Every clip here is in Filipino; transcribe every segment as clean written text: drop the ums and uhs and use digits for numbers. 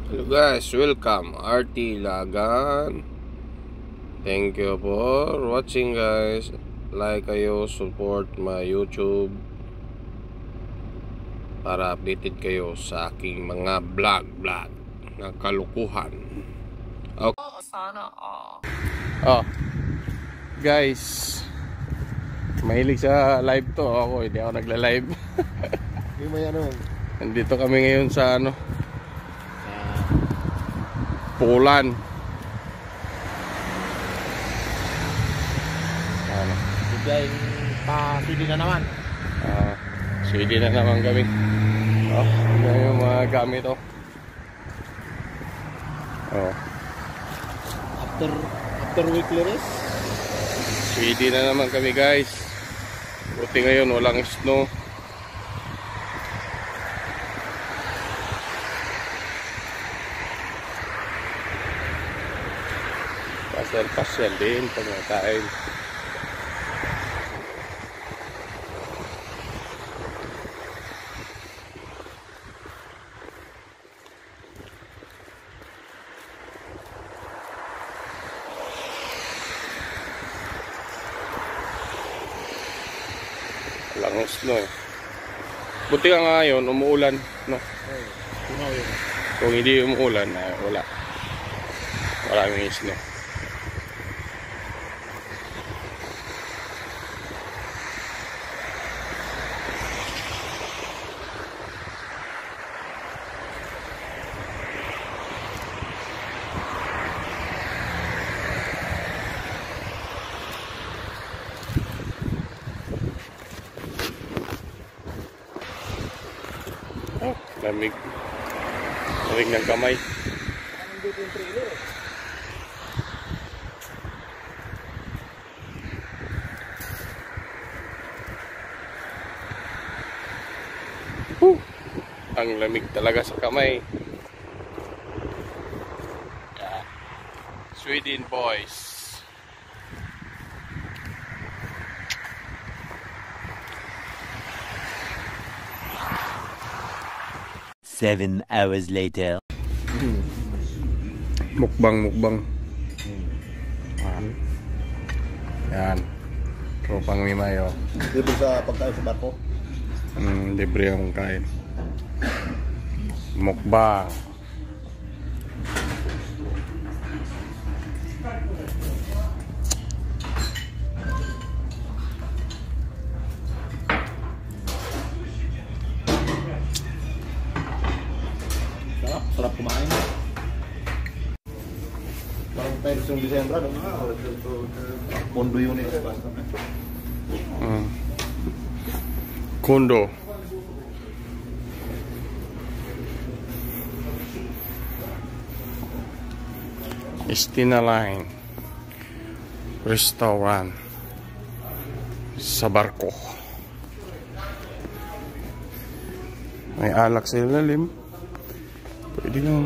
Hello guys, welcome RT Lagan. Thank you for watching guys. Like kayo, support my YouTube para updated kayo sa aking mga vlog na kalukuhan. Okay. Sana oh. Guys, mahilig sa live to. Ako hindi ako nagla-live. Nandito kami ngayon sa Pulan. Bigay pa CD na naman. CD na naman kami. Yan yung mga gamit After weekly rest, CD na naman kami guys. Buti ngayon walang snow. Pasyal din pagkakain. Walang snow eh. Buti nga ngayon umuulan, no? Kung hindi umuulan, wala. Maraming snow. Lamig ng kamay. Ang lamig talaga sa kamay. Sweden boys. Seven hours later. Mukbang. Yan. Tropang Mimayo. libre sa pagkain sa barko. Libre ang kain. Mukbang. Sarap kumain. Parang tayo sa Disyembre, Kondo yun eh. Kondo. Estina Line Restaurant sa barko. May alak sa ilalim. Pwede lang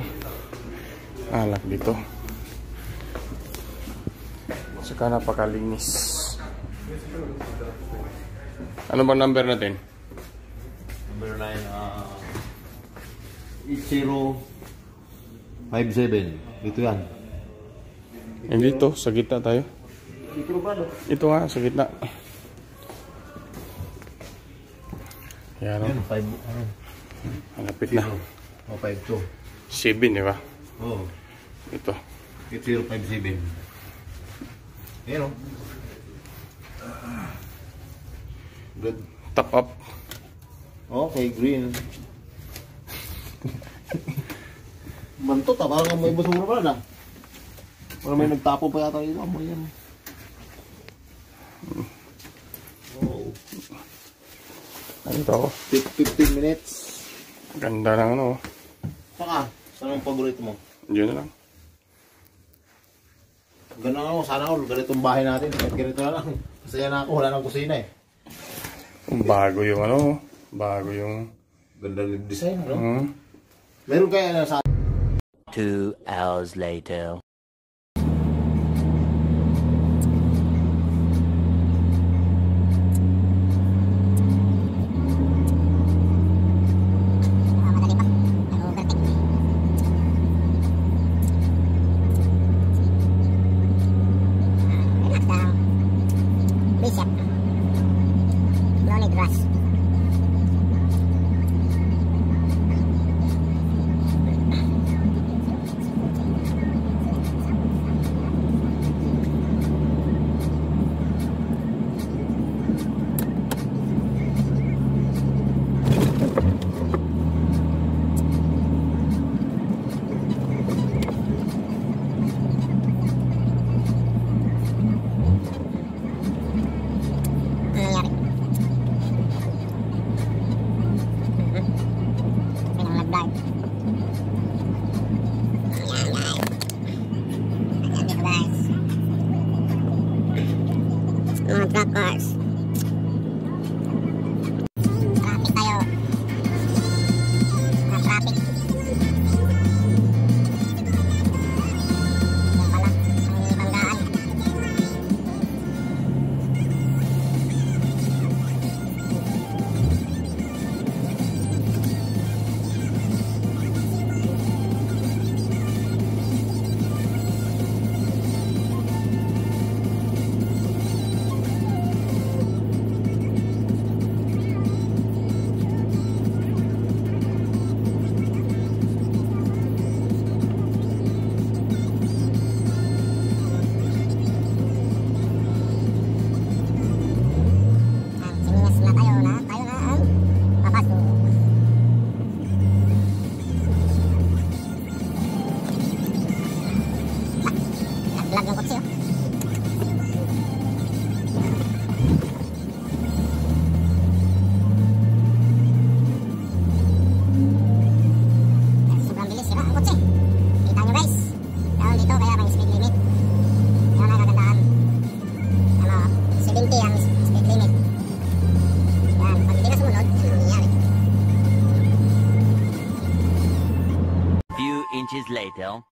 alak dito. Saka napakalinis. Ano ba number natin? Number 9, 8057. Dito yan. Dito, sa gitna tayo. Ito nga, sa gitna. Yan o. 5, Malapit na. 52. 7, di ba? Oo. Ito. 8057. Ayan o. Good. Top up. Okay, green. Bantot ah, parang may basura pa na. Parang may nagtapo pa yata dito. Amoy yan. Oh. Ano ito? 15 minutes. Ganda ng ano. Saka, saan ang paborito mo? Diyan na lang. Ganda nga mo, sana all ganitong bahay natin. Kahit ganito na lang. Masaya na ako, wala nang kusina eh. Bago yung ano. Bago yung... Ganda ng design, no? Meron kaya na sa... 2 hours later. inches later.